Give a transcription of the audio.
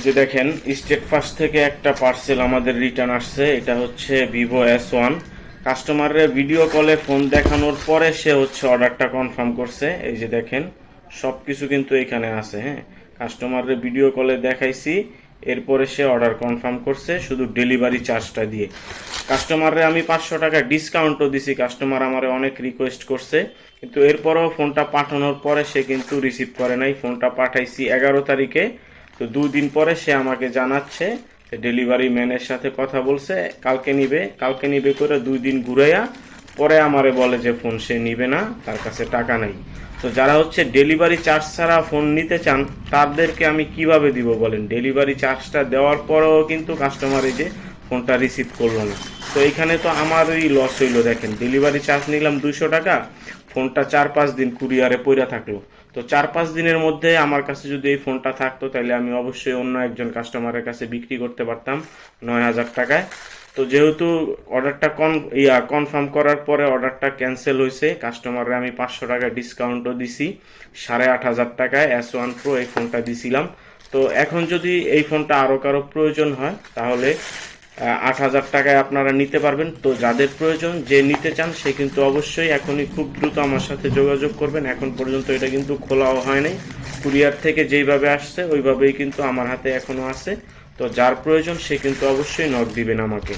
যে দেখেন state first থেকে একটা পার্সেল আমাদের রিটার্ন আসছে। এটা হচ্ছে ভিভো S1। কাস্টমারের ভিডিও কলে ফোন দেখানোর পরে সে হচ্ছে অর্ডারটা কনফার্ম করছে। এই যে দেখেন সব কিছু কিন্তু এখানে আছে। হ্যাঁ, কাস্টমারের ভিডিও কলে দেখাইছি, এরপরে সে অর্ডার কনফার্ম করছে শুধু ডেলিভারি চার্জটা দিয়ে। কাস্টমারে আমি 500 টাকা ডিসকাউন্টও দিছি। কাস্টমার আমারে অনেক রিকোয়েস্ট করছে, কিন্তু এরপরেও ফোনটা পাঠানোর পরে সে কিন্তু রিসিভ করে নাই। ফোনটা পাঠাইছি 11 তারিখে, তো 2 দিন পরে সে আমাকে জানাচ্ছে ডেলিভারি ম্যানের সাথে কথা বলছে, কালকে নিবে করে 2 দিন ঘুরাইয়া পরে আমারে বলে যে ফোন সে নিবে না, তার কাছে টাকা নাই। তো যারা হচ্ছে ডেলিভারি চার্জ ছাড়া ফোন নিতে চান তাদেরকে আমি কিভাবে দিব বলেন? ডেলিভারি চার্জটা দেওয়ার পরেও কিন্তু কাস্টমার এই যে ফোনটা রিসিভ করলো না। তো এইখানে তো আমারই লস হইলো। দেখেন ডেলিভারি চার্জ নিলাম 200 টাকা, ফোনটা 4-5 দিন কুরিয়ারে পইরা থাকলো। তো 4-5 দিনের মধ্যে আমার কাছে যদি এই ফোনটা থাকতো তাহলে আমি অবশ্যই অন্য একজন কাস্টমারের কাছে বিক্রি করতে পারতাম 9,000 টাকায়। তো যেহেতু অর্ডারটা কনফার্ম করার পরে অর্ডারটা ক্যান্সেল হয়েছে, কাস্টমারে আমি 500 টাকা ডিসকাউন্টও দিছি, 8,500 টাকায় S1 Pro এই ফোনটা দিছিলাম। তো এখন যদি এই ফোনটা আরও কারো প্রয়োজন হয় তাহলে 8,000 টাকায় আপনারা নিতে পারবেন। তো যাদের প্রয়োজন, যে নিতে চান, সে কিন্তু অবশ্যই এখনই খুব দ্রুত আমার সাথে যোগাযোগ করবেন। এখন পর্যন্ত এটা কিন্তু খোলাও হয় নাই, কুরিয়ার থেকে যেইভাবে আসছে ওইভাবেই কিন্তু আমার হাতে এখনো আছে। তো যার প্রয়োজন সে কিন্তু অবশ্যই নক দিবেন আমাকে।